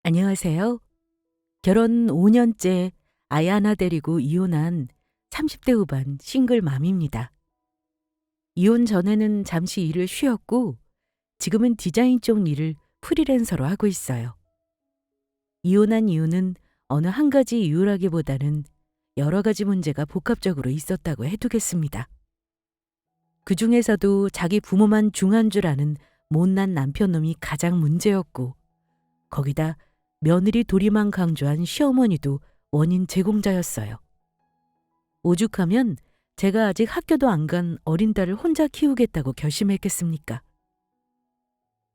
안녕하세요. 결혼 5년째 아이 하나 데리고 이혼한 30대 후반 싱글맘입니다. 이혼 전에는 잠시 일을 쉬었고 지금은 디자인 쪽 일을 프리랜서로 하고 있어요. 이혼한 이유는 어느 한 가지 이유라기보다는 여러 가지 문제가 복합적으로 있었다고 해두겠습니다. 그 중에서도 자기 부모만 중한 줄 아는 못난 남편놈이 가장 문제였고, 거기다 며느리 도리만 강조한 시어머니도 원인 제공자였어요. 오죽하면 제가 아직 학교도 안 간 어린 딸을 혼자 키우겠다고 결심했겠습니까?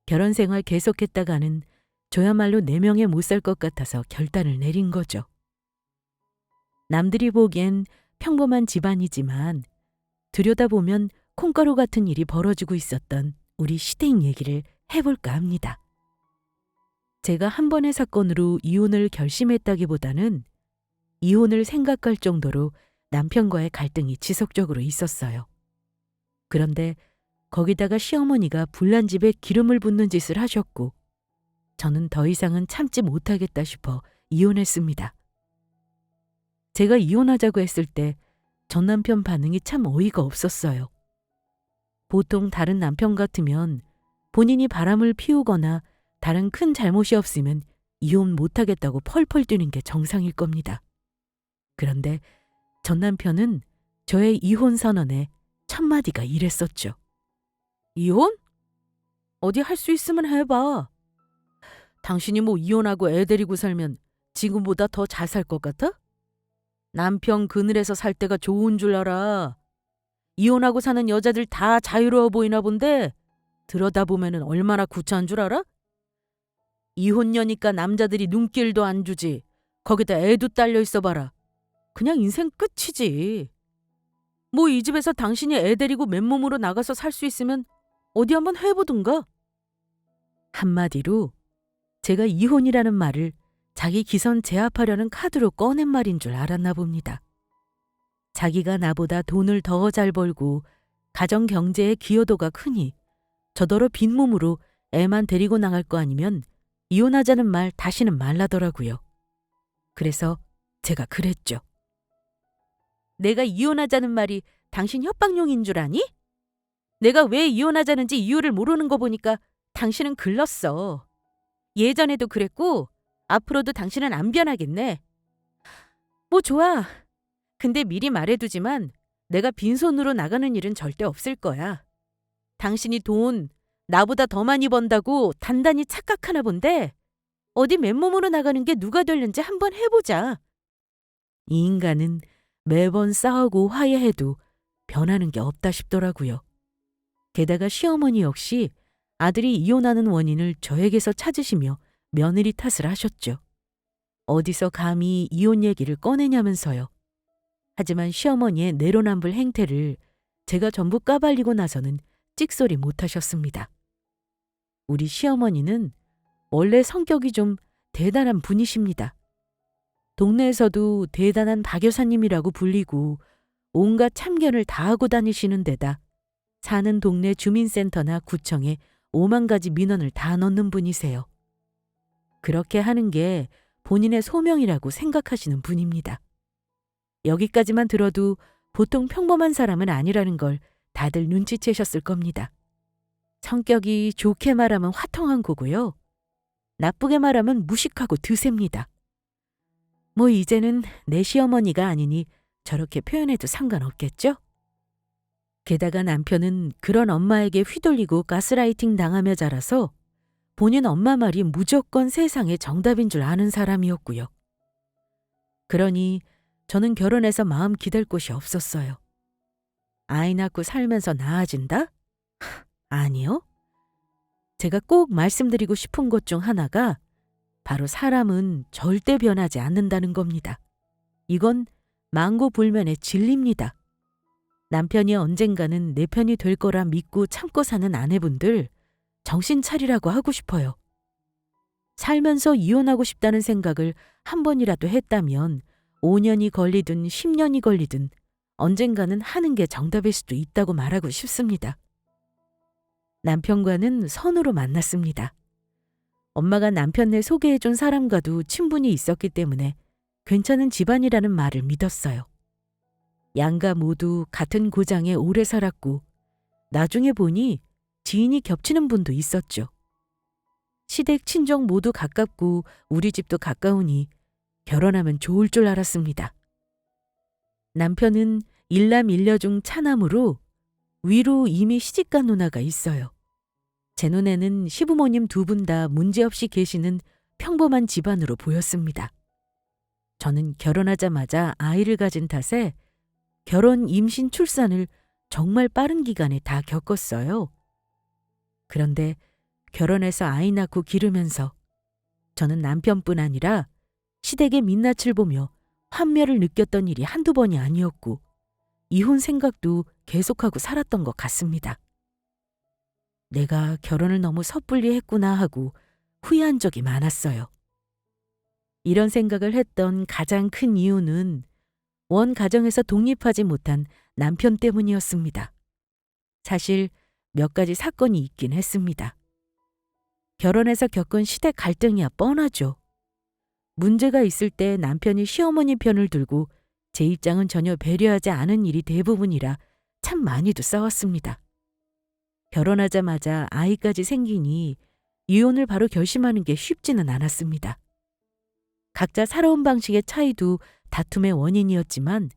결혼 생활 계속했다가는 저야말로 4명에 못 살 것 같아서 결단을 내린 거죠. 남들이 보기엔 평범한 집안이지만 들여다보면 콩가루 같은 일이 벌어지고 있었던 우리 시댁 얘기를 해볼까 합니다. 제가 한 번의 사건으로 이혼을 결심했다기보다는 이혼을 생각할 정도로 남편과의 갈등이 지속적으로 있었어요. 그런데 거기다가 시어머니가 불난 집에 기름을 붓는 짓을 하셨고, 저는 더 이상은 참지 못하겠다 싶어 이혼했습니다. 제가 이혼하자고 했을 때 전 남편 반응이 참 어이가 없었어요. 보통 다른 남편 같으면 본인이 바람을 피우거나 다른 큰 잘못이 없으면 이혼 못하겠다고 펄펄 뛰는 게 정상일 겁니다. 그런데 전 남편은 저의 이혼 선언에 첫 마디가 이랬었죠. 이혼? 어디 할 수 있으면 해봐. 당신이 뭐 이혼하고 애 데리고 살면 지금보다 더 잘 살 것 같아? 남편 그늘에서 살 때가 좋은 줄 알아. 이혼하고 사는 여자들 다 자유로워 보이나 본데 들여다보면은 얼마나 구차한 줄 알아? 이혼녀니까 남자들이 눈길도 안 주지. 거기다 애도 딸려 있어 봐라. 그냥 인생 끝이지. 뭐 이 집에서 당신이 애 데리고 맨몸으로 나가서 살 수 있으면 어디 한번 해보든가. 한마디로 제가 이혼이라는 말을 자기 기선 제압하려는 카드로 꺼낸 말인 줄 알았나 봅니다. 자기가 나보다 돈을 더 잘 벌고 가정 경제의 기여도가 크니 저더러 빈몸으로 애만 데리고 나갈 거 아니면 이혼하자는 말 다시는 말라더라고요. 그래서 제가 그랬죠. 내가 이혼하자는 말이 당신 협박용인 줄 아니? 내가 왜 이혼하자는지 이유를 모르는 거 보니까 당신은 글렀어. 예전에도 그랬고 앞으로도 당신은 안 변하겠네. 뭐 좋아. 근데 미리 말해두지만 내가 빈손으로 나가는 일은 절대 없을 거야. 당신이 돈 나보다 더 많이 번다고 단단히 착각하나 본데 어디 맨몸으로 나가는 게 누가 되는지 한번 해보자. 이 인간은 매번 싸우고 화해해도 변하는 게 없다 싶더라고요. 게다가 시어머니 역시 아들이 이혼하는 원인을 저에게서 찾으시며 며느리 탓을 하셨죠. 어디서 감히 이혼 얘기를 꺼내냐면서요. 하지만 시어머니의 내로남불 행태를 제가 전부 까발리고 나서는 찍소리 못하셨습니다. 우리 시어머니는 원래 성격이 좀 대단한 분이십니다. 동네에서도 대단한 박 여사님이라고 불리고 온갖 참견을 다 하고 다니시는 데다 사는 동네 주민센터나 구청에 5만 가지 민원을 다 넣는 분이세요. 그렇게 하는 게 본인의 소명이라고 생각하시는 분입니다. 여기까지만 들어도 보통 평범한 사람은 아니라는 걸 다들 눈치채셨을 겁니다. 성격이 좋게 말하면 화통한 거고요. 나쁘게 말하면 무식하고 드셉니다. 뭐 이제는 내 시어머니가 아니니 저렇게 표현해도 상관없겠죠? 게다가 남편은 그런 엄마에게 휘둘리고 가스라이팅 당하며 자라서 본인 엄마 말이 무조건 세상의 정답인 줄 아는 사람이었고요. 그러니 저는 결혼해서 마음 기댈 곳이 없었어요. 아이 낳고 살면서 나아진다? 아니요. 제가 꼭 말씀드리고 싶은 것 중 하나가 바로 사람은 절대 변하지 않는다는 겁니다. 이건 망고불면의 진리입니다. 남편이 언젠가는 내 편이 될 거라 믿고 참고 사는 아내분들 정신 차리라고 하고 싶어요. 살면서 이혼하고 싶다는 생각을 한 번이라도 했다면 5년이 걸리든 10년이 걸리든 언젠가는 하는 게 정답일 수도 있다고 말하고 싶습니다. 남편과는 선으로 만났습니다. 엄마가 남편네 소개해준 사람과도 친분이 있었기 때문에 괜찮은 집안이라는 말을 믿었어요. 양가 모두 같은 고장에 오래 살았고 나중에 보니 지인이 겹치는 분도 있었죠. 시댁 친정 모두 가깝고 우리 집도 가까우니 결혼하면 좋을 줄 알았습니다. 남편은 일남 일녀 중 차남으로 위로 이미 시집간 누나가 있어요. 제 눈에는 시부모님 두 분 다 문제없이 계시는 평범한 집안으로 보였습니다. 저는 결혼하자마자 아이를 가진 탓에 결혼, 임신, 출산을 정말 빠른 기간에 다 겪었어요. 그런데 결혼해서 아이 낳고 기르면서 저는 남편뿐 아니라 시댁의 민낯을 보며 환멸을 느꼈던 일이 한두 번이 아니었고 이혼 생각도 계속하고 살았던 것 같습니다. 내가 결혼을 너무 섣불리 했구나 하고 후회한 적이 많았어요. 이런 생각을 했던 가장 큰 이유는 원 가정에서 독립하지 못한 남편 때문이었습니다. 사실 몇 가지 사건이 있긴 했습니다. 결혼해서 겪은 시댁 갈등이야 뻔하죠. 문제가 있을 때 남편이 시어머니 편을 들고 제 입장은 전혀 배려하지 않은 일이 대부분이라 참 많이도 싸웠습니다. 결혼하자마자 아이까지 생기니 이혼을 바로 결심하는 게 쉽지는 않았습니다. 각자 살아온 방식의 차이도 다툼의 원인이었지만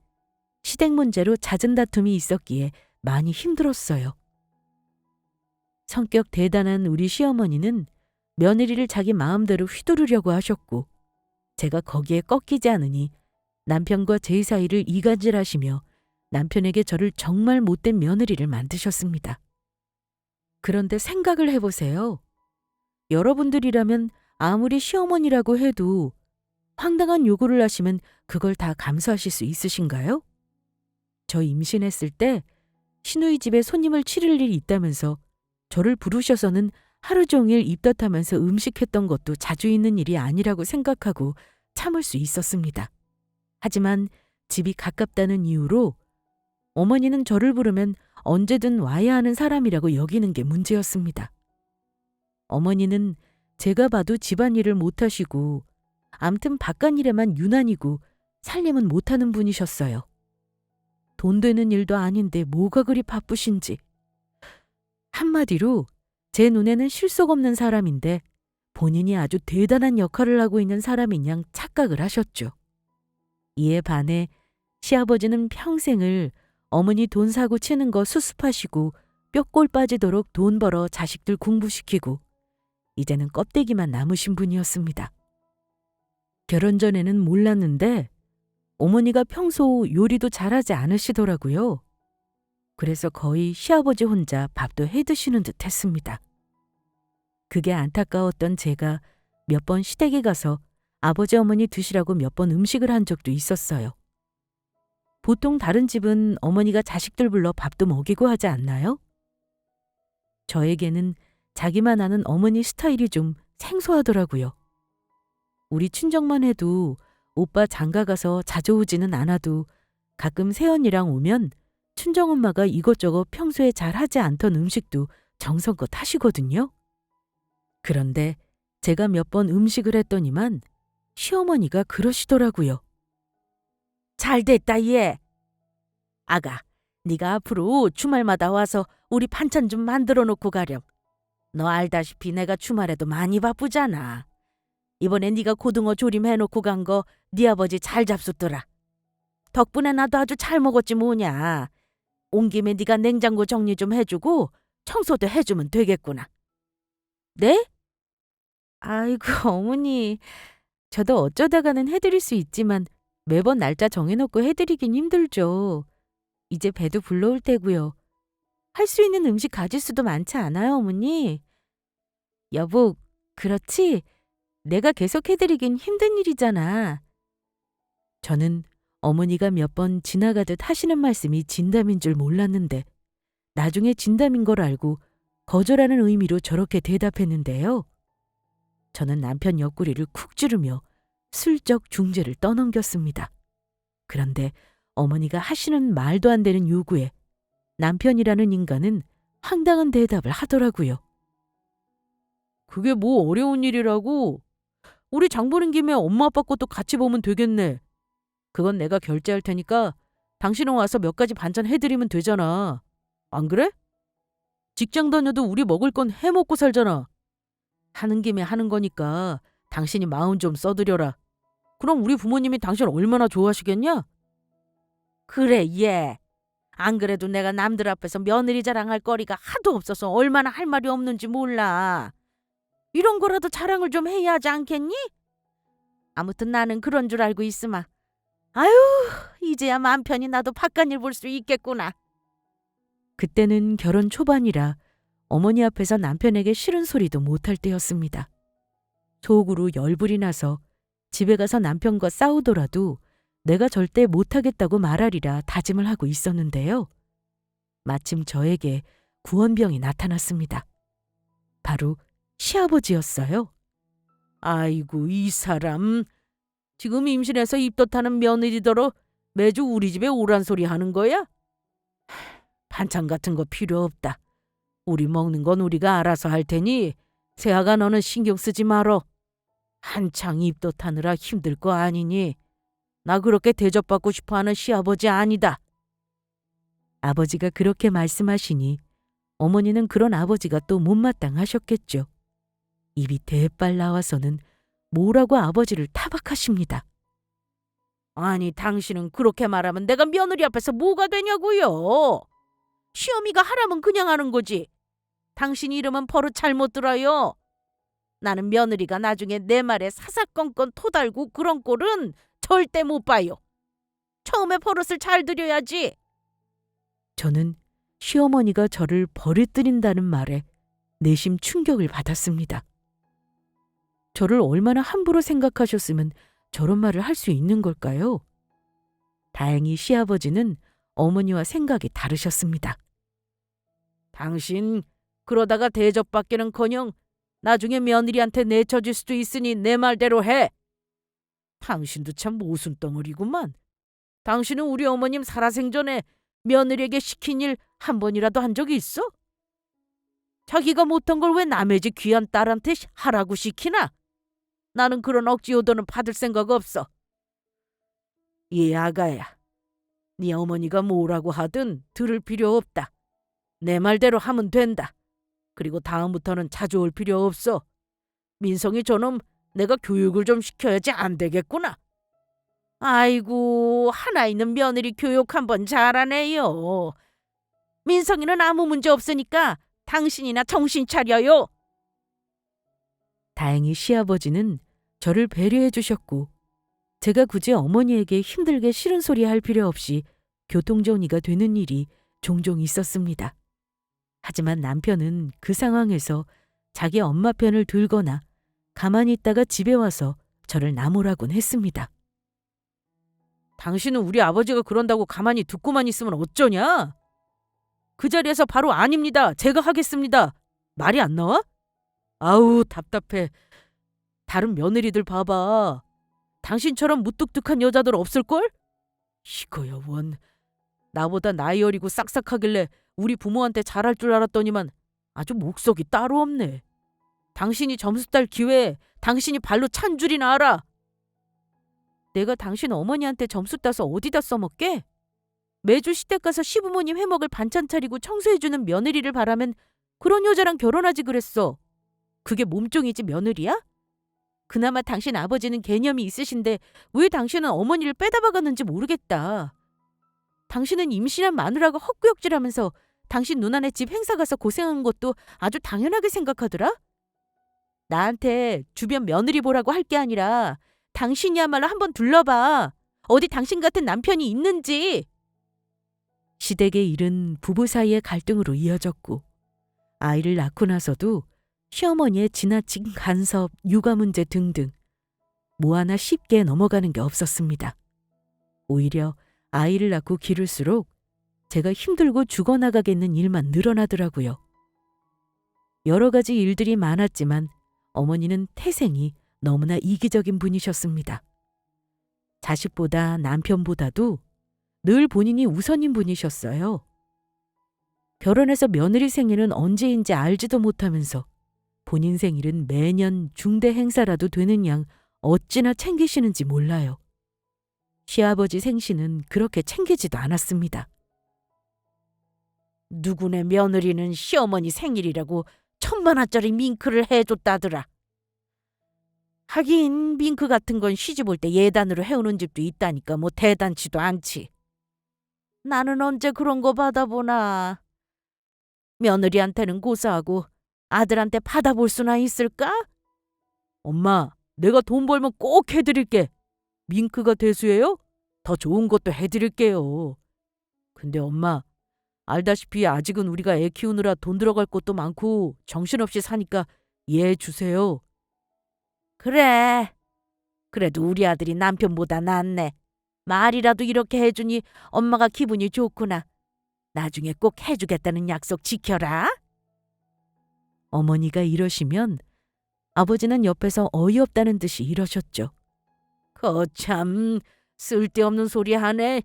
시댁 문제로 잦은 다툼이 있었기에 많이 힘들었어요. 성격 대단한 우리 시어머니는 며느리를 자기 마음대로 휘두르려고 하셨고 제가 거기에 꺾이지 않으니 남편과 제 사이를 이간질하시며 남편에게 저를 정말 못된 며느리를 만드셨습니다. 그런데 생각을 해보세요. 여러분들이라면 아무리 시어머니라고 해도 황당한 요구를 하시면 그걸 다 감수하실 수 있으신가요? 저 임신했을 때 시누이 집에 손님을 치를 일이 있다면서 저를 부르셔서는 하루 종일 입덧하면서 음식했던 것도 자주 있는 일이 아니라고 생각하고 참을 수 있었습니다. 하지만 집이 가깝다는 이유로 어머니는 저를 부르면 언제든 와야 하는 사람이라고 여기는 게 문제였습니다. 어머니는 제가 봐도 집안일을 못하시고 암튼 바깥일에만 유난이고 살림은 못하는 분이셨어요. 돈 되는 일도 아닌데 뭐가 그리 바쁘신지. 한마디로 제 눈에는 실속 없는 사람인데 본인이 아주 대단한 역할을 하고 있는 사람인 양 착각을 하셨죠. 이에 반해 시아버지는 평생을 어머니 돈 사고 치는 거 수습하시고 뼈골 빠지도록 돈 벌어 자식들 공부시키고 이제는 껍데기만 남으신 분이었습니다. 결혼 전에는 몰랐는데 어머니가 평소 요리도 잘하지 않으시더라고요. 그래서 거의 시아버지 혼자 밥도 해드시는 듯 했습니다. 그게 안타까웠던 제가 몇 번 시댁에 가서 아버지 어머니 드시라고 몇 번 음식을 한 적도 있었어요. 보통 다른 집은 어머니가 자식들 불러 밥도 먹이고 하지 않나요? 저에게는 자기만 아는 어머니 스타일이 좀 생소하더라고요. 우리 친정만 해도 오빠 장가 가서 자주 오지는 않아도 가끔 새언니랑 오면 친정엄마가 이것저것 평소에 잘 하지 않던 음식도 정성껏 하시거든요. 그런데 제가 몇 번 음식을 했더니만 시어머니가 그러시더라고요. 잘됐다 얘. 아가, 네가 앞으로 주말마다 와서 우리 반찬 좀 만들어 놓고 가렴. 너 알다시피 내가 주말에도 많이 바쁘잖아. 이번에 네가 고등어 조림 해놓고 간 거 네 아버지 잘 잡숫더라. 덕분에 나도 아주 잘 먹었지 뭐냐. 온 김에 네가 냉장고 정리 좀 해주고 청소도 해주면 되겠구나. 네? 아이고 어머니, 저도 어쩌다가는 해드릴 수 있지만 매번 날짜 정해놓고 해드리긴 힘들죠. 이제 배도 불러올 테고요. 할 수 있는 음식 가질 수도 많지 않아요, 어머니? 여보, 그렇지? 내가 계속 해드리긴 힘든 일이잖아. 저는 어머니가 몇 번 지나가듯 하시는 말씀이 진담인 줄 몰랐는데 나중에 진담인 걸 알고 거절하는 의미로 저렇게 대답했는데요. 저는 남편 옆구리를 쿡 찌르며 슬쩍 중재를 떠넘겼습니다. 그런데 어머니가 하시는 말도 안 되는 요구에 남편이라는 인간은 황당한 대답을 하더라고요. 그게 뭐 어려운 일이라고? 우리 장 보는 김에 엄마 아빠 것도 같이 보면 되겠네. 그건 내가 결제할 테니까 당신은 와서 몇 가지 반찬 해드리면 되잖아. 안 그래? 직장 다녀도 우리 먹을 건 해먹고 살잖아. 하는 김에 하는 거니까 당신이 마음 좀 써드려라. 그럼 우리 부모님이 당신 얼마나 좋아하시겠냐? 그래, 얘. 안 그래도 내가 남들 앞에서 며느리 자랑할 거리가 하도 없어서 얼마나 할 말이 없는지 몰라. 이런 거라도 자랑을 좀 해야 하지 않겠니? 아무튼 나는 그런 줄 알고 있으마. 아유, 이제야 맘 편히 나도 바깥일 볼 수 있겠구나. 그때는 결혼 초반이라 어머니 앞에서 남편에게 싫은 소리도 못할 때였습니다. 속으로 열불이 나서 집에 가서 남편과 싸우더라도 내가 절대 못하겠다고 말하리라 다짐을 하고 있었는데요. 마침 저에게 구원병이 나타났습니다. 바로 시아버지였어요. 아이고, 이 사람. 지금 임신해서 입덧하는 며느리더러 매주 우리 집에 오란 소리 하는 거야? 반찬 같은 거 필요 없다. 우리 먹는 건 우리가 알아서 할 테니 새아가 너는 신경 쓰지 말어. 한창 입덧하느라 힘들 거 아니니. 나 그렇게 대접받고 싶어하는 시아버지 아니다. 아버지가 그렇게 말씀하시니 어머니는 그런 아버지가 또 못마땅하셨겠죠. 입이 대빨 나와서는 뭐라고 아버지를 타박하십니다. 아니, 당신은 그렇게 말하면 내가 며느리 앞에서 뭐가 되냐고요. 시어미가 하라면 그냥 하는 거지. 당신 이름은 버릇 잘못 들어요. 나는 며느리가 나중에 내 말에 사사건건 토달고 그런 꼴은 절대 못 봐요. 처음에 버릇을 잘 들여야지. 저는 시어머니가 저를 버릇들인다는 말에 내심 충격을 받았습니다. 저를 얼마나 함부로 생각하셨으면 저런 말을 할 수 있는 걸까요? 다행히 시아버지는 어머니와 생각이 다르셨습니다. 당신 그러다가 대접받기는커녕 나중에 며느리한테 내쳐질 수도 있으니 내 말대로 해. 당신도 참 모순덩어리구만. 당신은 우리 어머님 살아생전에 며느리에게 시킨 일 한 번이라도 한 적이 있어? 자기가 못한 걸 왜 남의 집 귀한 딸한테 하라고 시키나? 나는 그런 억지 요도는 받을 생각 없어. 이 아가야, 네 어머니가 뭐라고 하든 들을 필요 없다. 내 말대로 하면 된다. 그리고 다음부터는 자주 올 필요 없어. 민성이 저놈 내가 교육을 좀 시켜야지 안 되겠구나. 아이고, 하나 있는 며느리 교육 한번 잘하네요. 민성이는 아무 문제 없으니까 당신이나 정신 차려요. 다행히 시아버지는 저를 배려해 주셨고 제가 굳이 어머니에게 힘들게 싫은 소리 할 필요 없이 교통정리가 되는 일이 종종 있었습니다. 하지만 남편은 그 상황에서 자기 엄마 편을 들거나 가만히 있다가 집에 와서 저를 나무라곤 했습니다. 당신은 우리 아버지가 그런다고 가만히 듣고만 있으면 어쩌냐? 그 자리에서 바로 아닙니다. 제가 하겠습니다. 말이 안 나와? 아우, 답답해. 다른 며느리들 봐봐. 당신처럼 무뚝뚝한 여자들 없을걸? 이거야 원. 나보다 나이 어리고 싹싹하길래 우리 부모한테 잘할 줄 알았더니만 아주 목석이 따로 없네. 당신이 점수 딸 기회에 당신이 발로 찬 줄이나 알아. 내가 당신 어머니한테 점수 따서 어디다 써먹게? 매주 시댁 가서 시부모님 해먹을 반찬 차리고 청소해주는 며느리를 바라면 그런 여자랑 결혼하지 그랬어. 그게 몸종이지 며느리야? 그나마 당신 아버지는 개념이 있으신데 왜 당신은 어머니를 빼다 박았는지 모르겠다. 당신은 임신한 마누라가 헛구역질하면서 당신 누나네 집 행사 가서 고생한 것도 아주 당연하게 생각하더라? 나한테 주변 며느리 보라고 할 게 아니라 당신이야말로 한번 둘러봐. 어디 당신 같은 남편이 있는지. 시댁의 일은 부부 사이의 갈등으로 이어졌고 아이를 낳고 나서도 시어머니의 지나친 간섭, 육아 문제 등등 뭐 하나 쉽게 넘어가는 게 없었습니다. 오히려 아이를 낳고 기를수록 제가 힘들고 죽어나가겠는 일만 늘어나더라고요. 여러 가지 일들이 많았지만 어머니는 태생이 너무나 이기적인 분이셨습니다. 자식보다 남편보다도 늘 본인이 우선인 분이셨어요. 결혼해서 며느리 생일은 언제인지 알지도 못하면서 본인 생일은 매년 중대 행사라도 되는 양 어찌나 챙기시는지 몰라요. 시아버지 생신은 그렇게 챙기지도 않았습니다. 누구네 며느리는 시어머니 생일이라고 1,000만 원짜리 밍크를 해줬다더라. 하긴 밍크 같은 건 시집 올 때 예단으로 해오는 집도 있다니까 뭐 대단치도 않지. 나는 언제 그런 거 받아보나. 며느리한테는 고사하고 아들한테 받아볼 수나 있을까? 엄마, 내가 돈 벌면 꼭 해드릴게. 밍크가 대수예요? 더 좋은 것도 해드릴게요. 근데 엄마, 알다시피 아직은 우리가 애 키우느라 돈 들어갈 것도 많고 정신없이 사니까 이해해 주세요. 그래. 그래도 우리 아들이 남편보다 낫네. 말이라도 이렇게 해주니 엄마가 기분이 좋구나. 나중에 꼭 해주겠다는 약속 지켜라. 어머니가 이러시면 아버지는 옆에서 어이없다는 듯이 이러셨죠. 거참 쓸데없는 소리 하네.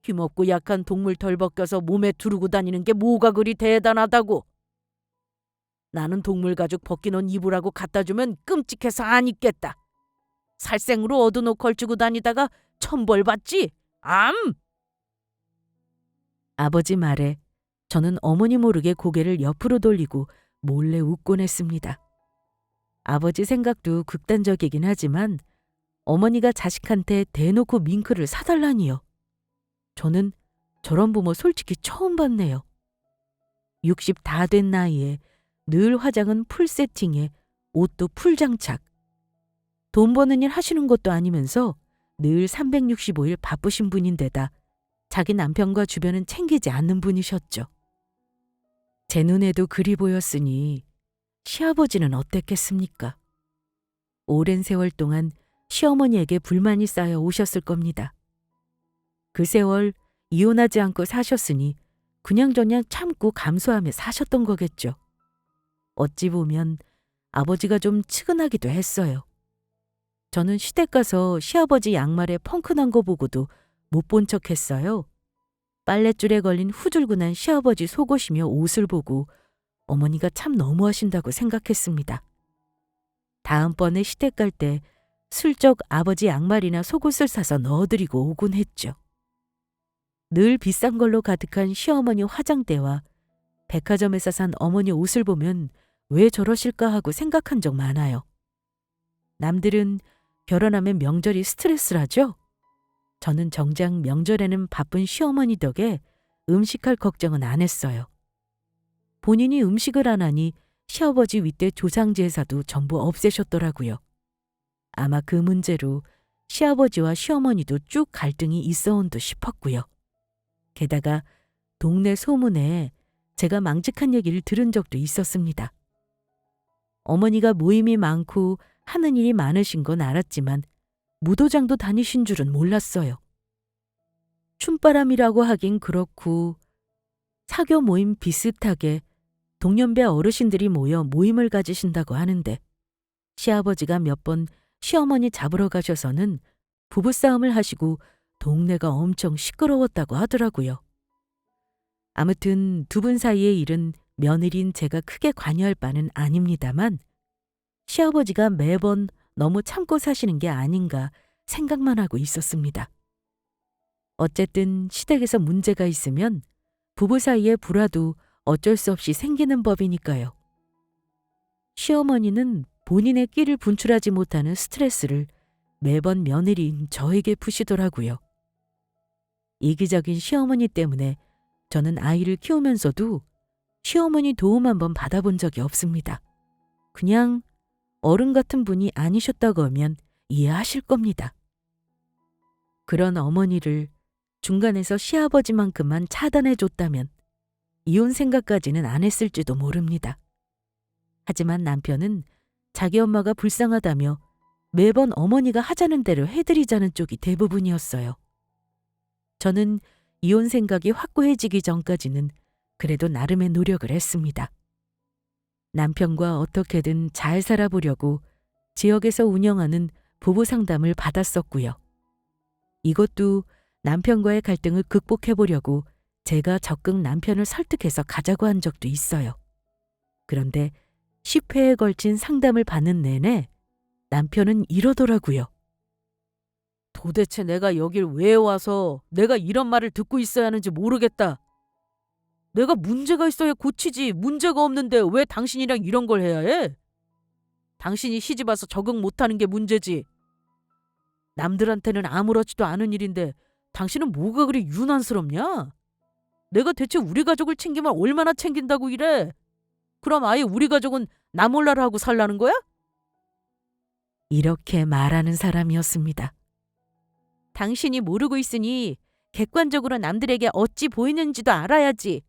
힘없고 약한 동물 덜 벗겨서 몸에 두르고 다니는 게 뭐가 그리 대단하다고. 나는 동물 가죽 벗긴 옷 입으라고 갖다 주면 끔찍해서 안 입겠다. 살생으로 얻은 옷 걸치고 다니다가 천벌 받지? 암! 아버지 말에 저는 어머니 모르게 고개를 옆으로 돌리고 몰래 웃곤 했습니다. 아버지 생각도 극단적이긴 하지만 어머니가 자식한테 대놓고 밍크를 사달라니요. 저는 저런 부모 솔직히 처음 봤네요. 60 다 된 나이에 늘 화장은 풀 세팅에 옷도 풀 장착. 돈 버는 일 하시는 것도 아니면서 늘 365일 바쁘신 분인데다 자기 남편과 주변은 챙기지 않는 분이셨죠. 제 눈에도 그리 보였으니 시아버지는 어땠겠습니까? 오랜 세월 동안 시어머니에게 불만이 쌓여 오셨을 겁니다. 그 세월 이혼하지 않고 사셨으니 그냥저냥 참고 감수하며 사셨던 거겠죠. 어찌 보면 아버지가 좀 측은하기도 했어요. 저는 시댁 가서 시아버지 양말에 펑크 난 거 보고도 못 본 척 했어요. 빨랫줄에 걸린 후줄근한 시아버지 속옷이며 옷을 보고 어머니가 참 너무하신다고 생각했습니다. 다음번에 시댁 갈 때 슬쩍 아버지 양말이나 속옷을 사서 넣어드리고 오곤 했죠. 늘 비싼 걸로 가득한 시어머니 화장대와 백화점에서 산 어머니 옷을 보면 왜 저러실까 하고 생각한 적 많아요. 남들은 결혼하면 명절이 스트레스라죠? 저는 정작 명절에는 바쁜 시어머니 덕에 음식할 걱정은 안 했어요. 본인이 음식을 안 하니 시아버지 윗대 조상제사도 전부 없애셨더라고요. 아마 그 문제로 시아버지와 시어머니도 쭉 갈등이 있어온 듯 싶었고요. 게다가 동네 소문에 제가 망측한 얘기를 들은 적도 있었습니다. 어머니가 모임이 많고 하는 일이 많으신 건 알았지만 무도장도 다니신 줄은 몰랐어요. 춤바람이라고 하긴 그렇고 사교 모임 비슷하게 동년배 어르신들이 모여 모임을 가지신다고 하는데 시아버지가 몇 번 시어머니 잡으러 가셔서는 부부싸움을 하시고 동네가 엄청 시끄러웠다고 하더라고요. 아무튼 두 분 사이의 일은 며느리인 제가 크게 관여할 바는 아닙니다만 시아버지가 매번 너무 참고 사시는 게 아닌가 생각만 하고 있었습니다. 어쨌든 시댁에서 문제가 있으면 부부 사이에 불화도 어쩔 수 없이 생기는 법이니까요. 시어머니는 본인의 끼를 분출하지 못하는 스트레스를 매번 며느리인 저에게 푸시더라고요. 이기적인 시어머니 때문에 저는 아이를 키우면서도 시어머니 도움 한번 받아본 적이 없습니다. 그냥 어른 같은 분이 아니셨다고 하면 이해하실 겁니다. 그런 어머니를 중간에서 시아버지만큼만 차단해줬다면 이혼 생각까지는 안 했을지도 모릅니다. 하지만 남편은 자기 엄마가 불쌍하다며 매번 어머니가 하자는 대로 해드리자는 쪽이 대부분이었어요. 저는 이혼 생각이 확고해지기 전까지는 그래도 나름의 노력을 했습니다. 남편과 어떻게든 잘 살아보려고 지역에서 운영하는 부부 상담을 받았었고요. 이것도 남편과의 갈등을 극복해보려고 제가 적극 남편을 설득해서 가자고 한 적도 있어요. 그런데 10회에 걸친 상담을 받는 내내 남편은 이러더라고요. 도대체 내가 여길 왜 와서 내가 이런 말을 듣고 있어야 하는지 모르겠다. 내가 문제가 있어야 고치지 문제가 없는데 왜 당신이랑 이런 걸 해야 해? 당신이 시집 와서 적응 못하는 게 문제지. 남들한테는 아무렇지도 않은 일인데 당신은 뭐가 그리 유난스럽냐? 내가 대체 우리 가족을 챙기면 얼마나 챙긴다고 이래? 그럼 아예 우리 가족은 나 몰라라 하고 살라는 거야? 이렇게 말하는 사람이었습니다. 당신이 모르고 있으니 객관적으로 남들에게 어찌 보이는지도 알아야지.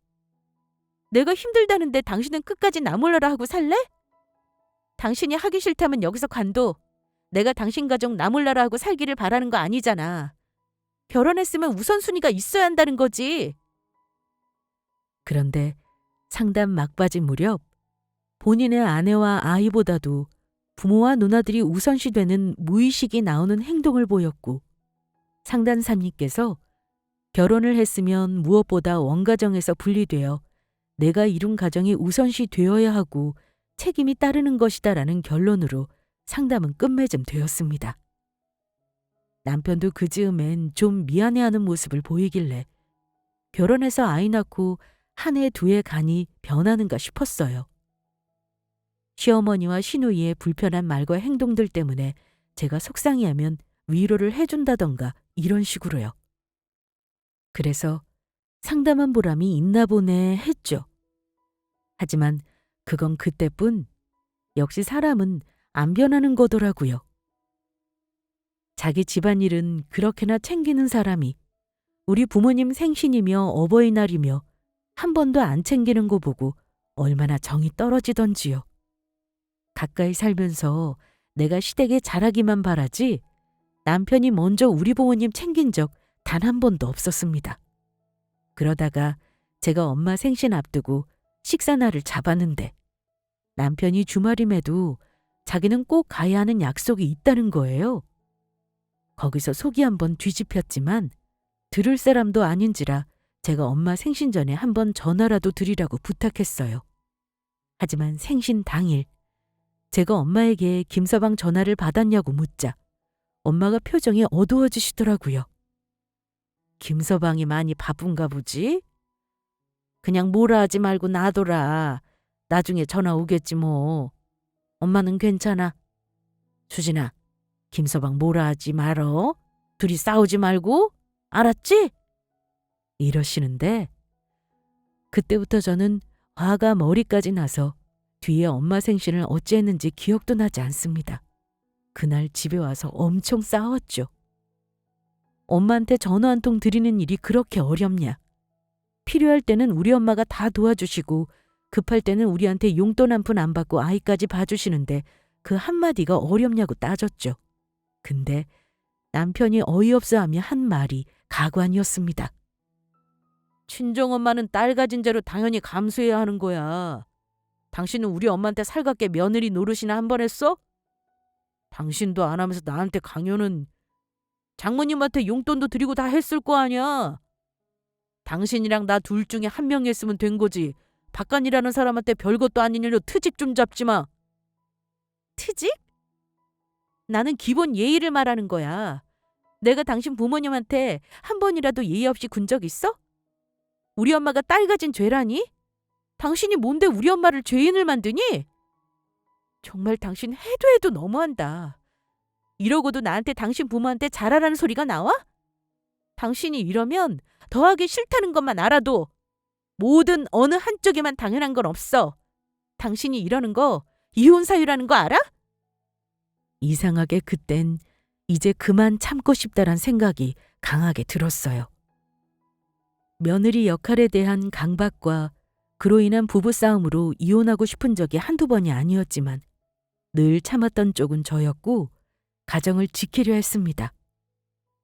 내가 힘들다는데 당신은 끝까지 나 몰라라 하고 살래? 당신이 하기 싫다면 여기서 관둬. 내가 당신 가족 나 몰라라 하고 살기를 바라는 거 아니잖아. 결혼했으면 우선순위가 있어야 한다는 거지. 그런데 상담 막바지 무렵 본인의 아내와 아이보다도 부모와 누나들이 우선시되는 무의식이 나오는 행동을 보였고 상담사님께서 결혼을 했으면 무엇보다 원가정에서 분리되어 내가 이룬 가정이 우선시 되어야 하고 책임이 따르는 것이다라는 결론으로 상담은 끝맺음 되었습니다. 남편도 그 즈음엔 좀 미안해하는 모습을 보이길래 결혼해서 아이 낳고 한 해 두 해 간이 변하는가 싶었어요. 시어머니와 시누이의 불편한 말과 행동들 때문에 제가 속상해하면 위로를 해준다던가 이런 식으로요. 그래서 상담한 보람이 있나 보네 했죠. 하지만 그건 그때뿐. 역시 사람은 안 변하는 거더라고요. 자기 집안일은 그렇게나 챙기는 사람이 우리 부모님 생신이며 어버이날이며 한 번도 안 챙기는 거 보고 얼마나 정이 떨어지던지요. 가까이 살면서 내가 시댁에 잘하기만 바라지 남편이 먼저 우리 부모님 챙긴 적 단 한 번도 없었습니다. 그러다가 제가 엄마 생신 앞두고 식사날을 잡았는데 남편이 주말임에도 자기는 꼭 가야 하는 약속이 있다는 거예요. 거기서 속이 한번 뒤집혔지만 들을 사람도 아닌지라 제가 엄마 생신 전에 한번 전화라도 드리라고 부탁했어요. 하지만 생신 당일 제가 엄마에게 김서방 전화를 받았냐고 묻자 엄마가 표정이 어두워지시더라고요. 김서방이 많이 바쁜가 보지? 그냥 뭐라 하지 말고 놔둬라. 나중에 전화 오겠지 뭐. 엄마는 괜찮아. 수진아, 김서방 뭐라 하지 말어. 둘이 싸우지 말고. 알았지? 이러시는데 그때부터 저는 화가 머리까지 나서 뒤에 엄마 생신을 어찌했는지 기억도 나지 않습니다. 그날 집에 와서 엄청 싸웠죠. 엄마한테 전화 한 통 드리는 일이 그렇게 어렵냐. 필요할 때는 우리 엄마가 다 도와주시고 급할 때는 우리한테 용돈 한 푼 안 받고 아이까지 봐주시는데 그 한마디가 어렵냐고 따졌죠. 근데 남편이 어이없어하며 한 말이 가관이었습니다. 친정엄마는 딸 가진 죄로 당연히 감수해야 하는 거야. 당신은 우리 엄마한테 살갑게 며느리 노릇이나 한 번 했어? 당신도 안 하면서 나한테 강요는. 장모님한테 용돈도 드리고 다 했을 거 아니야. 당신이랑 나 둘 중에 한 명이 했으면 된 거지. 박간이라는 사람한테 별것도 아닌 일로 트집 좀 잡지 마. 트집? 나는 기본 예의를 말하는 거야. 내가 당신 부모님한테 한 번이라도 예의 없이 군 적 있어? 우리 엄마가 딸 가진 죄라니? 당신이 뭔데 우리 엄마를 죄인을 만드니? 정말 당신 해도 해도 너무한다. 이러고도 나한테 당신 부모한테 잘하라는 소리가 나와? 당신이 이러면 더하기 싫다는 것만 알아도 모든 어느 한쪽에만 당연한 건 없어. 당신이 이러는 거 이혼 사유라는 거 알아? 이상하게 그땐 이제 그만 참고 싶다란 생각이 강하게 들었어요. 며느리 역할에 대한 강박과 그로 인한 부부싸움으로 이혼하고 싶은 적이 한두 번이 아니었지만 늘 참았던 쪽은 저였고 가정을 지키려 했습니다.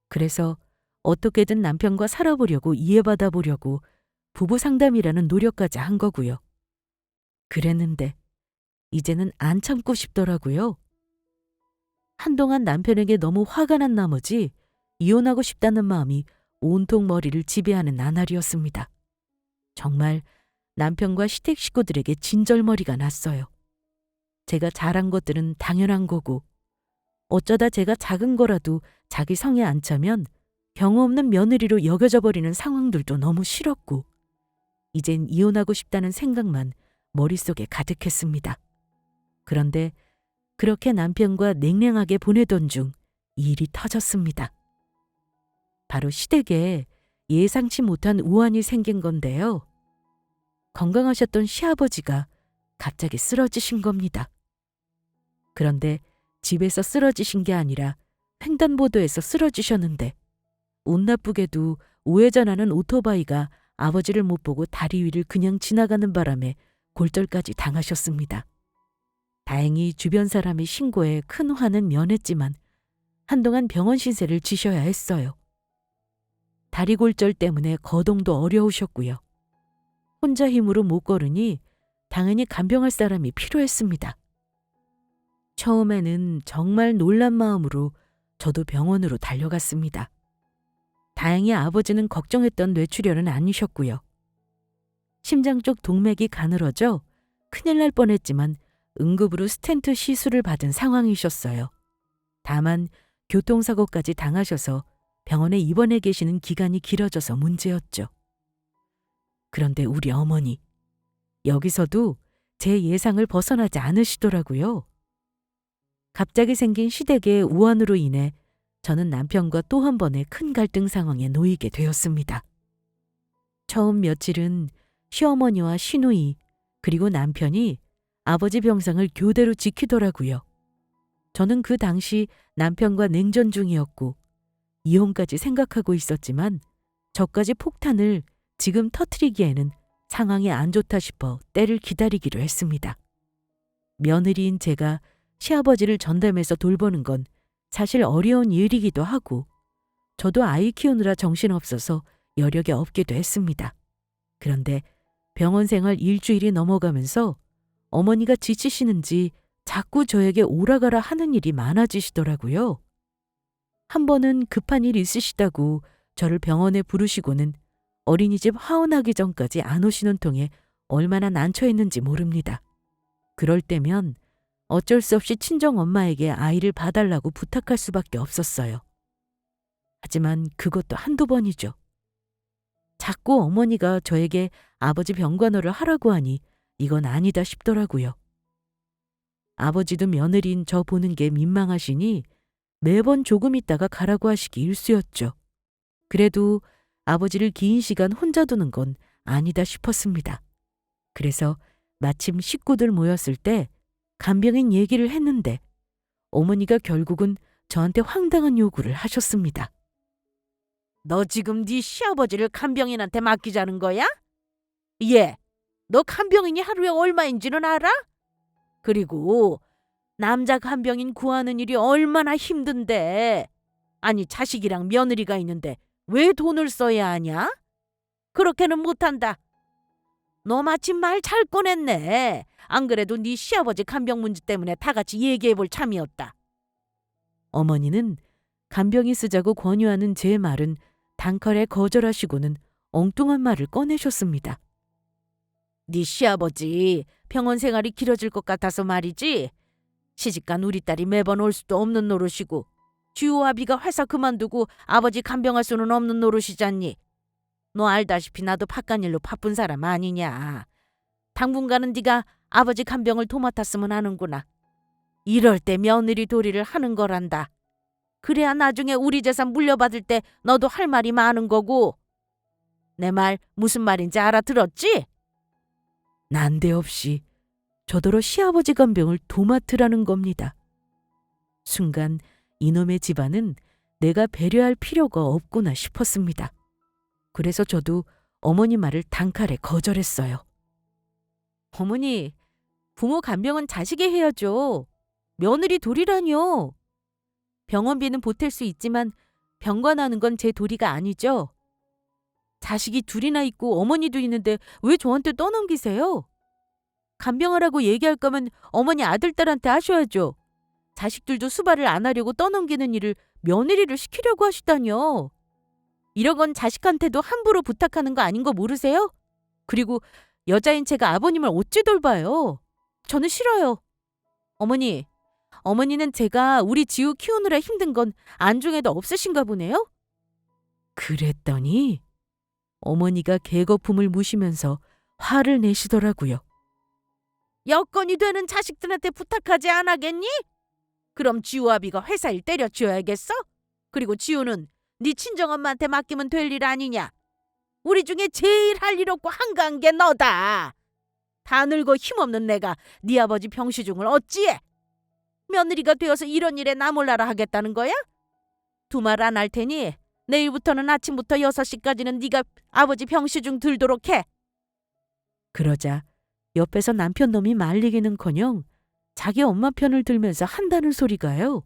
그래서 어떻게든 남편과 살아보려고 이해받아 보려고 부부 상담이라는 노력까지 한 거고요. 그랬는데 이제는 안 참고 싶더라고요. 한동안 남편에게 너무 화가 난 나머지 이혼하고 싶다는 마음이 온통 머리를 지배하는 나날이었습니다. 정말 남편과 시댁 식구들에게 진절머리가 났어요. 제가 잘한 것들은 당연한 거고 어쩌다 제가 작은 거라도 자기 성에 안 차면 경우 없는 며느리로 여겨져 버리는 상황들도 너무 싫었고 이젠 이혼하고 싶다는 생각만 머릿속에 가득했습니다. 그런데 그렇게 남편과 냉랭하게 보내던 중 일이 터졌습니다. 바로 시댁에 예상치 못한 우환이 생긴 건데요. 건강하셨던 시아버지가 갑자기 쓰러지신 겁니다. 그런데 집에서 쓰러지신 게 아니라 횡단보도에서 쓰러지셨는데 운 나쁘게도 우회전하는 오토바이가 아버지를 못 보고 다리 위를 그냥 지나가는 바람에 골절까지 당하셨습니다. 다행히 주변 사람의 신고에 큰 화는 면했지만 한동안 병원 신세를 지셔야 했어요. 다리 골절 때문에 거동도 어려우셨고요. 혼자 힘으로 못 걸으니 당연히 간병할 사람이 필요했습니다. 처음에는 정말 놀란 마음으로 저도 병원으로 달려갔습니다. 다행히 아버지는 걱정했던 뇌출혈은 아니셨고요. 심장 쪽 동맥이 가늘어져 큰일 날 뻔했지만 응급으로 스텐트 시술을 받은 상황이셨어요. 다만 교통사고까지 당하셔서 병원에 입원해 계시는 기간이 길어져서 문제였죠. 그런데 우리 어머니, 여기서도 제 예상을 벗어나지 않으시더라고요. 갑자기 생긴 시댁의 우환으로 인해 저는 남편과 또 한 번의 큰 갈등 상황에 놓이게 되었습니다. 처음 며칠은 시어머니와 시누이 그리고 남편이 아버지 병상을 교대로 지키더라고요. 저는 그 당시 남편과 냉전 중이었고 이혼까지 생각하고 있었지만 저까지 폭탄을 지금 터뜨리기에는 상황이 안 좋다 싶어 때를 기다리기로 했습니다. 며느리인 제가 시아버지를 전담해서 돌보는 건 사실 어려운 일이기도 하고 저도 아이 키우느라 정신없어서 여력이 없기도 했습니다. 그런데 병원 생활 일주일이 넘어가면서 어머니가 지치시는지 자꾸 저에게 오라가라 하는 일이 많아지시더라고요. 한 번은 급한 일 있으시다고 저를 병원에 부르시고는 어린이집 하원하기 전까지 안 오시는 통에 얼마나 난처했는지 모릅니다. 그럴 때면 어쩔 수 없이 친정엄마에게 아이를 봐달라고 부탁할 수밖에 없었어요. 하지만 그것도 한두 번이죠. 자꾸 어머니가 저에게 아버지 병간호를 하라고 하니 이건 아니다 싶더라고요. 아버지도 며느리인 저 보는 게 민망하시니 매번 조금 있다가 가라고 하시기 일쑤였죠. 그래도 아버지를 긴 시간 혼자 두는 건 아니다 싶었습니다. 그래서 마침 식구들 모였을 때 간병인 얘기를 했는데 어머니가 결국은 저한테 황당한 요구를 하셨습니다. 너 지금 네 시아버지를 간병인한테 맡기자는 거야? 예, 너 간병인이 하루에 얼마인지는 알아? 그리고 남자 간병인 구하는 일이 얼마나 힘든데. 아니 자식이랑 며느리가 있는데 왜 돈을 써야 하냐? 그렇게는 못한다. 너 마침 말 잘 꺼냈네. 안 그래도 네 시아버지 간병 문제 때문에 다 같이 얘기해볼 참이었다. 어머니는 간병이 쓰자고 권유하는 제 말은 단칼에 거절하시고는 엉뚱한 말을 꺼내셨습니다. 네 시아버지 병원 생활이 길어질 것 같아서 말이지. 시집간 우리 딸이 매번 올 수도 없는 노릇이고 주호아비가 회사 그만두고 아버지 간병할 수는 없는 노릇이잖니. 너 알다시피 나도 바깥일로 바쁜 사람 아니냐. 당분간은 네가 아버지 간병을 도맡았으면 하는구나. 이럴 때 며느리 도리를 하는 거란다. 그래야 나중에 우리 재산 물려받을 때 너도 할 말이 많은 거고. 내 말 무슨 말인지 알아들었지? 난데없이 저더러 시아버지 간병을 도맡으라는 겁니다. 순간 이놈의 집안은 내가 배려할 필요가 없구나 싶었습니다. 그래서 저도 어머니 말을 단칼에 거절했어요. 어머니, 부모 간병은 자식이 해야죠. 며느리 도리라뇨. 병원비는 보탤 수 있지만 병관하는 건 제 도리가 아니죠. 자식이 둘이나 있고 어머니도 있는데 왜 저한테 떠넘기세요? 간병하라고 얘기할 거면 어머니 아들딸한테 하셔야죠. 자식들도 수발을 안 하려고 떠넘기는 일을 며느리를 시키려고 하시다뇨. 이런 건 자식한테도 함부로 부탁하는 거 아닌 거 모르세요? 그리고 여자인 제가 아버님을 어찌 돌봐요? 저는 싫어요. 어머니, 어머니는 제가 우리 지우 키우느라 힘든 건 안중에도 없으신가 보네요? 그랬더니 어머니가 개거품을 무시면서 화를 내시더라고요. 여건이 되는 자식들한테 부탁하지 않겠니? 그럼 지우 아비가 회사 일 때려치워야겠어? 그리고 지우는 네 친정엄마한테 맡기면 될 일 아니냐? 우리 중에 제일 할 일 없고 한가한 게 너다. 다 늙어 힘없는 내가 네 아버지 병시중을 어찌해? 며느리가 되어서 이런 일에 나 몰라라 하겠다는 거야? 두말 안 할 테니 내일부터는 아침부터 6시까지는 네가 아버지 병시중 들도록 해. 그러자 옆에서 남편 놈이 말리기는커녕 자기 엄마 편을 들면서 한다는 소리가요.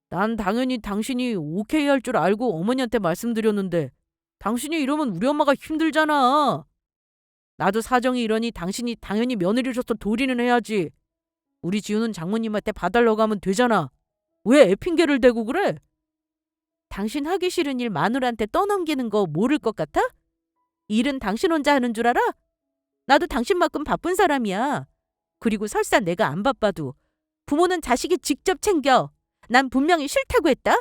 난 당연히 당신이 오케이 할 줄 알고 어머니한테 말씀드렸는데 당신이 이러면 우리 엄마가 힘들잖아. 나도 사정이 이러니 당신이 당연히 며느리로서 도리는 해야지. 우리 지우는 장모님한테 봐달라고 하면 되잖아. 왜 애핑계를 대고 그래? 당신 하기 싫은 일 마누라한테 떠넘기는 거 모를 것 같아? 일은 당신 혼자 하는 줄 알아? 나도 당신만큼 바쁜 사람이야. 그리고 설사 내가 안 바빠도 부모는 자식이 직접 챙겨. 난 분명히 싫다고 했다.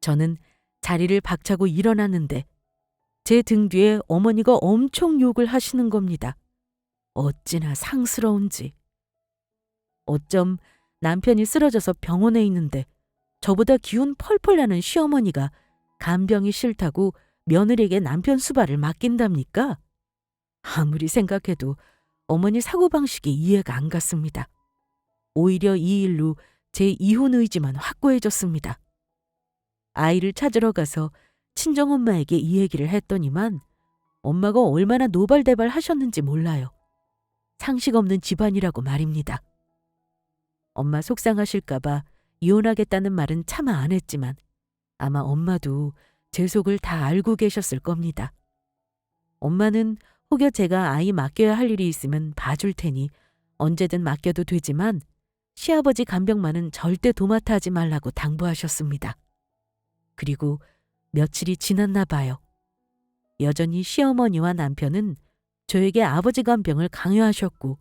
저는 자리를 박차고 일어났는데 제 등 뒤에 어머니가 엄청 욕을 하시는 겁니다. 어찌나 상스러운지. 어쩜 남편이 쓰러져서 병원에 있는데 저보다 기운 펄펄 나는 시어머니가 간병이 싫다고 며느리에게 남편 수발을 맡긴답니까? 아무리 생각해도 어머니 사고방식이 이해가 안 갔습니다. 오히려 이 일로 제 이혼 의지만 확고해졌습니다. 아이를 찾으러 가서 친정엄마에게 이 얘기를 했더니만 엄마가 얼마나 노발대발 하셨는지 몰라요. 상식 없는 집안이라고 말입니다. 엄마 속상하실까봐 이혼하겠다는 말은 차마 안 했지만 아마 엄마도 제 속을 다 알고 계셨을 겁니다. 엄마는 혹여 제가 아이 맡겨야 할 일이 있으면 봐줄 테니 언제든 맡겨도 되지만 시아버지 간병만은 절대 도맡아 하지 말라고 당부하셨습니다. 그리고 며칠이 지났나 봐요. 여전히 시어머니와 남편은 저에게 아버지 간병을 강요하셨고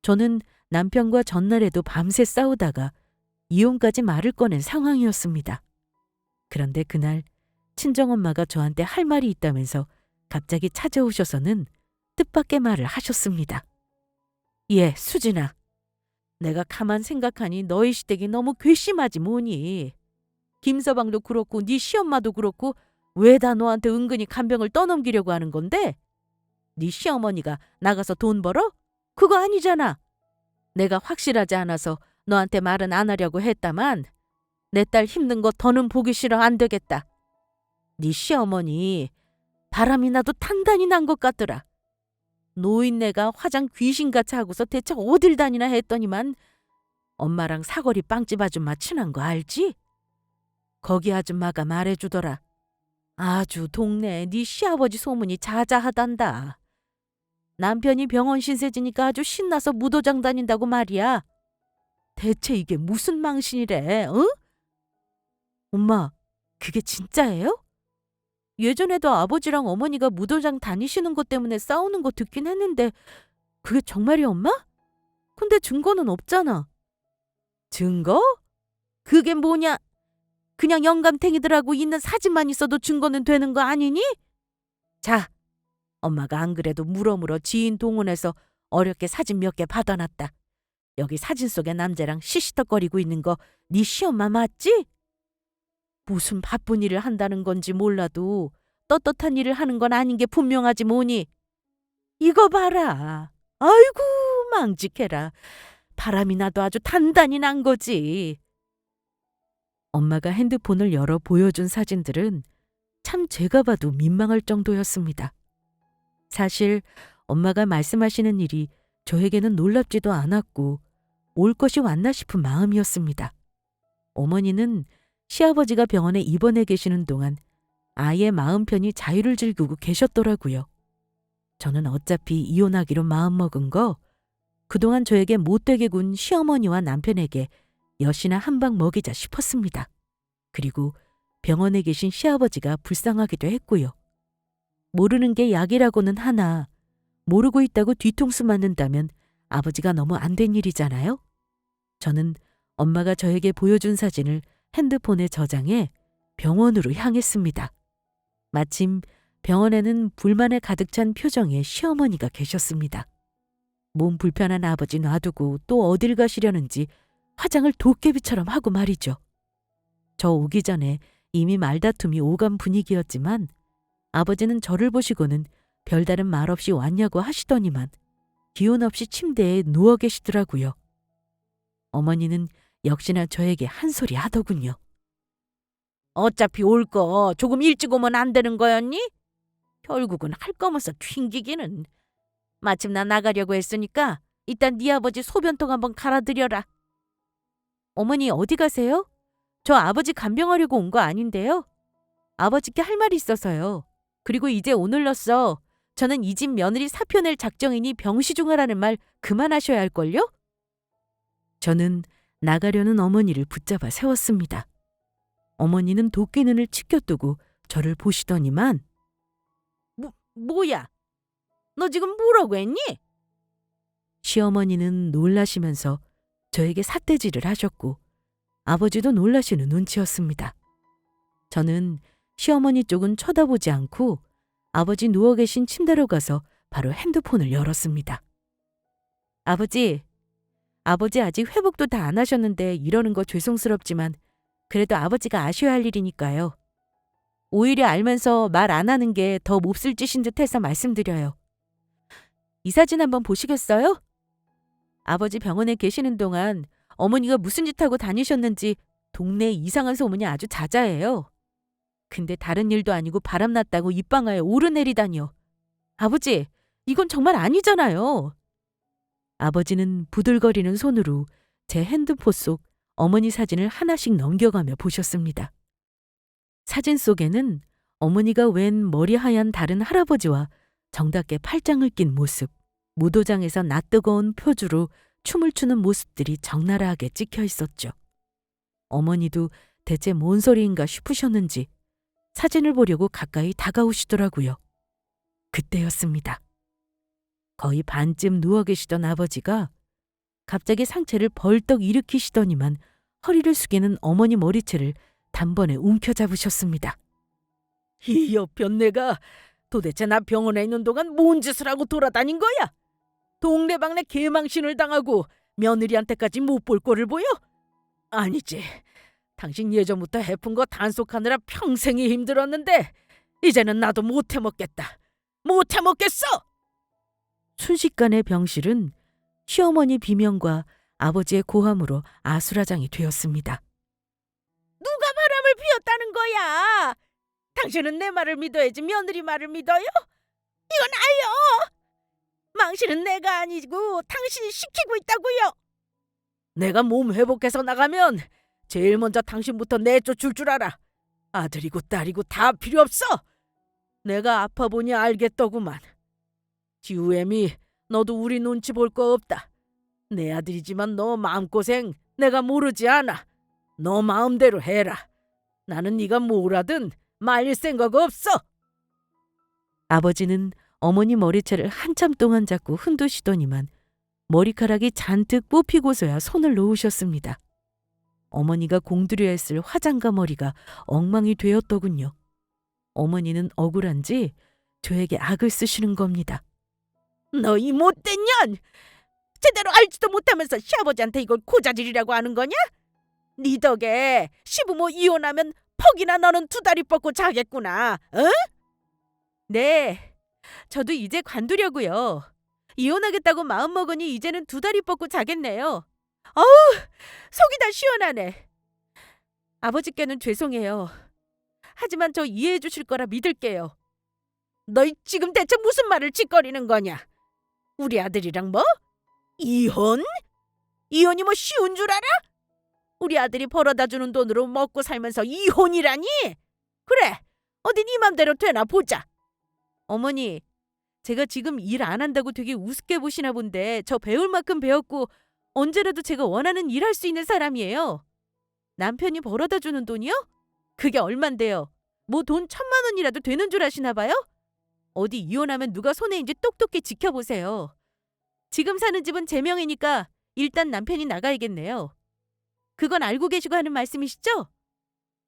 저는 남편과 전날에도 밤새 싸우다가 이혼까지 말을 꺼낸 상황이었습니다. 그런데 그날 친정엄마가 저한테 할 말이 있다면서 갑자기 찾아오셔서는 뜻밖의 말을 하셨습니다. 예, 수진아. 내가 가만 생각하니 너희 시댁이 너무 괘씸하지 뭐니. 김서방도 그렇고 네 시엄마도 그렇고 왜 다 너한테 은근히 간병을 떠넘기려고 하는 건데? 네 시어머니가 나가서 돈 벌어? 그거 아니잖아. 내가 확실하지 않아서 너한테 말은 안 하려고 했다만 내 딸 힘든 거 더는 보기 싫어 안 되겠다. 네 시어머니 바람이 나도 단단히 난 것 같더라. 노인네가 화장 귀신같이 하고서 대체 어딜 다니나 했더니만 엄마랑 사거리 빵집 아줌마 친한 거 알지? 거기 아줌마가 말해주더라. 아주 동네에 네 시아버지 소문이 자자하단다. 남편이 병원 신세지니까 아주 신나서 무도장 다닌다고 말이야. 대체 이게 무슨 망신이래, 응? 엄마, 그게 진짜예요? 예전에도 아버지랑 어머니가 무도장 다니시는 것 때문에 싸우는 거 듣긴 했는데 그게 정말이 엄마? 근데 증거는 없잖아. 증거? 그게 뭐냐? 그냥 영감탱이들하고 있는 사진만 있어도 증거는 되는 거 아니니? 자, 엄마가 안 그래도 물어물어 지인 동원해서 어렵게 사진 몇 개 받아놨다. 여기 사진 속의 남자랑 시시덕거리고 있는 거 네 시엄마 맞지? 무슨 바쁜 일을 한다는 건지 몰라도 떳떳한 일을 하는 건 아닌 게 분명하지 뭐니. 이거 봐라. 아이고 망직해라. 바람이 나도 아주 단단히 난 거지. 엄마가 핸드폰을 열어 보여준 사진들은 참 제가 봐도 민망할 정도였습니다. 사실 엄마가 말씀하시는 일이 저에게는 놀랍지도 않았고 올 것이 왔나 싶은 마음이었습니다. 어머니는 시아버지가 병원에 입원해 계시는 동안 아이의 마음 편히 자유를 즐기고 계셨더라고요. 저는 어차피 이혼하기로 마음먹은 거 그동안 저에게 못되게 군 시어머니와 남편에게 여시나 한 방 먹이자 싶었습니다. 그리고 병원에 계신 시아버지가 불쌍하기도 했고요. 모르는 게 약이라고는 하나 모르고 있다고 뒤통수 맞는다면 아버지가 너무 안 된 일이잖아요. 저는 엄마가 저에게 보여준 사진을 핸드폰에 저장해 병원으로 향했습니다. 마침 병원에는 불만에 가득 찬 표정의 시어머니가 계셨습니다. 몸 불편한 아버지 놔두고 또 어딜 가시려는지 화장을 도깨비처럼 하고 말이죠. 저 오기 전에 이미 말다툼이 오간 분위기였지만 아버지는 저를 보시고는 별다른 말 없이 왔냐고 하시더니만 기운 없이 침대에 누워 계시더라고요. 어머니는 역시나 저에게 한 소리 하더군요. 어차피 올 거 조금 일찍 오면 안 되는 거였니? 결국은 할 거면서 튕기기는. 마침 나 나가려고 했으니까 이딴 네 아버지 소변통 한번 갈아드려라. 어머니 어디 가세요? 저 아버지 간병하려고 온 거 아닌데요. 아버지께 할 말이 있어서요. 그리고 이제 오늘로써 저는 이 집 며느리 사표 낼 작정이니 병시중하라는 말 그만하셔야 할걸요? 저는 나가려는 어머니를 붙잡아 세웠습니다. 어머니는 도끼 눈을 치켜뜨고 저를 보시더니만 뭐야? 너 지금 뭐라고 했니? 시어머니는 놀라시면서 저에게 삿대질을 하셨고 아버지도 놀라시는 눈치였습니다. 저는 시어머니 쪽은 쳐다보지 않고 아버지 누워 계신 침대로 가서 바로 핸드폰을 열었습니다. 아버지 아직 회복도 다 안 하셨는데 이러는 거 죄송스럽지만 그래도 아버지가 아셔야 할 일이니까요. 오히려 알면서 말 안 하는 게 더 몹쓸 짓인 듯해서 말씀드려요. 이 사진 한번 보시겠어요? 아버지 병원에 계시는 동안 어머니가 무슨 짓 하고 다니셨는지 동네에 이상한 소문이 아주 자자해요. 근데 다른 일도 아니고 바람났다고 입방아에 오르내리다니요. 아버지, 이건 정말 아니잖아요. 아버지는 부들거리는 손으로 제 핸드폰 속 어머니 사진을 하나씩 넘겨가며 보셨습니다. 사진 속에는 어머니가 웬 머리 하얀 다른 할아버지와 정답게 팔짱을 낀 모습, 무도장에서 낯뜨거운 표주로 춤을 추는 모습들이 적나라하게 찍혀 있었죠. 어머니도 대체 뭔 소리인가 싶으셨는지 사진을 보려고 가까이 다가오시더라고요. 그때였습니다. 거의 반쯤 누워 계시던 아버지가 갑자기 상체를 벌떡 일으키시더니만 허리를 숙이는 어머니 머리채를 단번에 움켜잡으셨습니다. 이 여편네가 도대체 나 병원에 있는 동안 뭔 짓을 하고 돌아다닌 거야? 동네방네 개망신을 당하고 며느리한테까지 못 볼 꼴을 보여? 아니지. 당신 예전부터 해픈 거 단속하느라 평생이 힘들었는데 이제는 나도 못 해먹겠다. 못 해먹겠어! 순식간에 병실은 시어머니 비명과 아버지의 고함으로 아수라장이 되었습니다. 누가 바람을 피웠다는 거야? 당신은 내 말을 믿어야지 며느리 말을 믿어요? 이건 아요! 망신은 내가 아니고 당신이 시키고 있다고요. 내가 몸 회복해서 나가면 제일 먼저 당신부터 내쫓을 줄 알아. 아들이고 딸이고 다 필요 없어. 내가 아파 보니 알겠더구만. 지우애미, 너도 우리 눈치 볼 거 없다. 내 아들이지만 너 마음고생 내가 모르지 않아. 너 마음대로 해라. 나는 네가 뭘 하든 말릴 생각 없어. 아버지는 어머니 머리채를 한참 동안 잡고 흔드시더니만 머리카락이 잔뜩 뽑히고서야 손을 놓으셨습니다. 어머니가 공들여 했을 화장과 머리가 엉망이 되었더군요. 어머니는 억울한지 저에게 악을 쓰시는 겁니다. 너 이 못된 년! 제대로 알지도 못하면서 시아버지한테 이걸 고자질이라고 하는 거냐? 네 덕에 시부모 이혼하면 퍽이나 너는 두 다리 뻗고 자겠구나. 어? 네, 저도 이제 관두려고요. 이혼하겠다고 마음먹으니 이제는 두 다리 뻗고 자겠네요. 어우, 속이 다 시원하네. 아버지께는 죄송해요. 하지만 저 이해해 주실 거라 믿을게요. 너 지금 대체 무슨 말을 짓거리는 거냐? 우리 아들이랑 뭐? 이혼? 이혼이 뭐 쉬운 줄 알아? 우리 아들이 벌어다 주는 돈으로 먹고 살면서 이혼이라니? 그래, 어디 네 맘대로 되나 보자. 어머니, 제가 지금 일 안 한다고 되게 우습게 보시나 본데 저 배울 만큼 배웠고 언제라도 제가 원하는 일 할 수 있는 사람이에요. 남편이 벌어다 주는 돈이요? 그게 얼만데요? 뭐 돈 1,000만 원이라도 되는 줄 아시나 봐요? 어디 이혼하면 누가 손해인지 똑똑히 지켜보세요. 지금 사는 집은 제 명이니까 일단 남편이 나가야겠네요. 그건 알고 계시고 하는 말씀이시죠?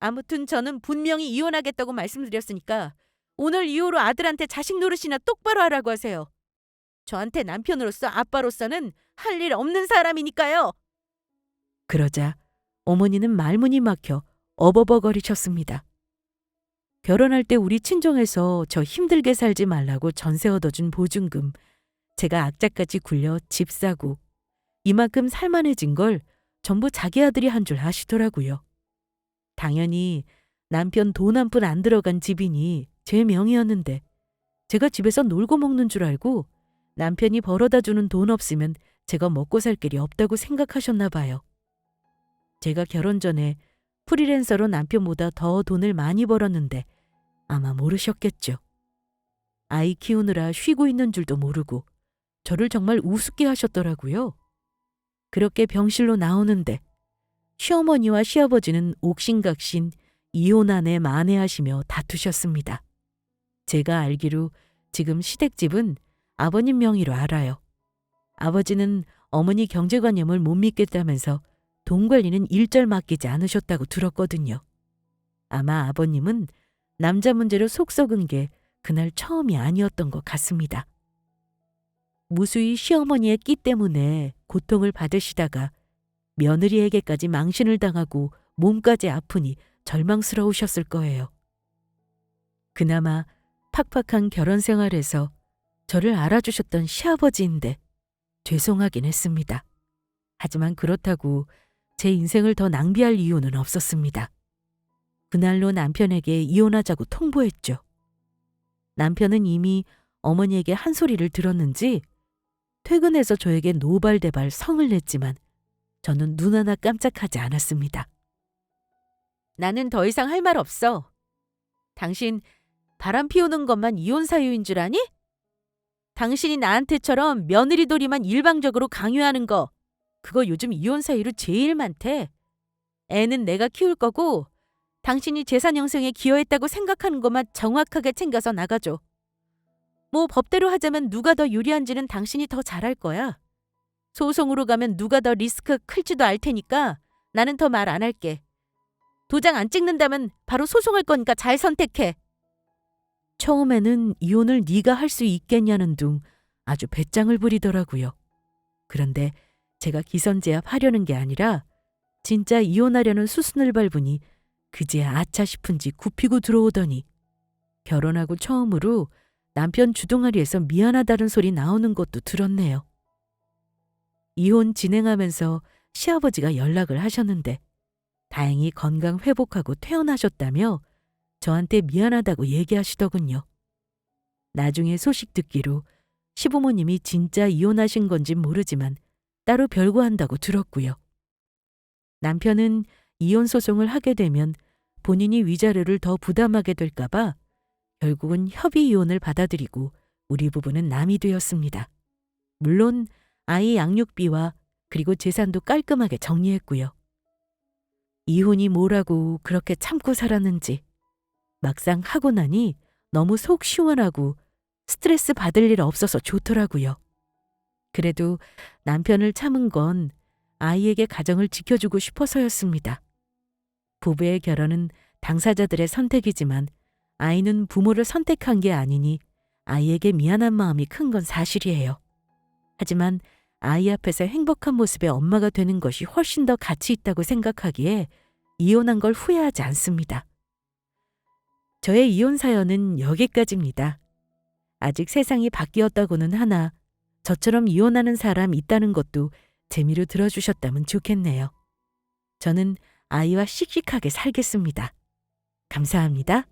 아무튼 저는 분명히 이혼하겠다고 말씀드렸으니까 오늘 이후로 아들한테 자식 노릇이나 똑바로 하라고 하세요. 저한테 남편으로서 아빠로서는 할 일 없는 사람이니까요. 그러자 어머니는 말문이 막혀 어버버거리셨습니다. 결혼할 때 우리 친정에서 저 힘들게 살지 말라고 전세 얻어준 보증금, 제가 악착같이 굴려 집 사고 이만큼 살만해진 걸 전부 자기 아들이 한 줄 아시더라고요. 당연히 남편 돈 한 푼 안 들어간 집이니 제 명의였는데 제가 집에서 놀고 먹는 줄 알고 남편이 벌어다 주는 돈 없으면 제가 먹고 살 길이 없다고 생각하셨나 봐요. 제가 결혼 전에 프리랜서로 남편보다 더 돈을 많이 벌었는데 아마 모르셨겠죠. 아이 키우느라 쉬고 있는 줄도 모르고 저를 정말 우습게 하셨더라고요. 그렇게 병실로 나오는데 시어머니와 시아버지는 옥신각신 이혼안에 만회하시며 다투셨습니다. 제가 알기로 지금 시댁집은 아버님 명의로 알아요. 아버지는 어머니 경제관념을 못 믿겠다면서 돈 관리는 일절 맡기지 않으셨다고 들었거든요. 아마 아버님은 남자 문제로 속 썩은 게 그날 처음이 아니었던 것 같습니다. 무수히 시어머니의 끼 때문에 고통을 받으시다가 며느리에게까지 망신을 당하고 몸까지 아프니 절망스러우셨을 거예요. 그나마 팍팍한 결혼 생활에서 저를 알아주셨던 시아버지인데 죄송하긴 했습니다. 하지만 그렇다고 제 인생을 더 낭비할 이유는 없었습니다. 그날로 남편에게 이혼하자고 통보했죠. 남편은 이미 어머니에게 한 소리를 들었는지 퇴근해서 저에게 노발대발 성을 냈지만 저는 눈 하나 깜짝하지 않았습니다. 나는 더 이상 할 말 없어. 당신 바람 피우는 것만 이혼 사유인 줄 아니? 당신이 나한테처럼 며느리돌이만 일방적으로 강요하는 거, 그거 요즘 이혼 사유로 제일 많대. 애는 내가 키울 거고 당신이 재산 형성에 기여했다고 생각하는 것만 정확하게 챙겨서 나가줘. 뭐 법대로 하자면 누가 더 유리한지는 당신이 더 잘할 거야. 소송으로 가면 누가 더 리스크 클지도 알 테니까 나는 더 말 안 할게. 도장 안 찍는다면 바로 소송할 거니까 잘 선택해. 처음에는 이혼을 네가 할 수 있겠냐는 둥 아주 배짱을 부리더라고요. 그런데 제가 기선제압하려는 게 아니라 진짜 이혼하려는 수순을 밟으니 그제야 아차 싶은지 굽히고 들어오더니 결혼하고 처음으로 남편 주둥아리에서 미안하다는 소리 나오는 것도 들었네요. 이혼 진행하면서 시아버지가 연락을 하셨는데 다행히 건강 회복하고 퇴원하셨다며 저한테 미안하다고 얘기하시더군요. 나중에 소식 듣기로 시부모님이 진짜 이혼하신 건진 모르지만 따로 별거한다고 들었고요. 남편은 이혼 소송을 하게 되면 본인이 위자료를 더 부담하게 될까 봐 결국은 협의 이혼을 받아들이고 우리 부부는 남이 되었습니다. 물론 아이 양육비와 그리고 재산도 깔끔하게 정리했고요. 이혼이 뭐라고 그렇게 참고 살았는지 막상 하고 나니 너무 속 시원하고 스트레스 받을 일 없어서 좋더라고요. 그래도 남편을 참은 건 아이에게 가정을 지켜주고 싶어서였습니다. 부부의 결혼은 당사자들의 선택이지만 아이는 부모를 선택한 게 아니니 아이에게 미안한 마음이 큰 건 사실이에요. 하지만 아이 앞에서 행복한 모습의 엄마가 되는 것이 훨씬 더 가치 있다고 생각하기에 이혼한 걸 후회하지 않습니다. 저의 이혼 사연은 여기까지입니다. 아직 세상이 바뀌었다고는 하나 저처럼 이혼하는 사람 있다는 것도 재미로 들어주셨다면 좋겠네요. 저는 아이와 씩씩하게 살겠습니다. 감사합니다.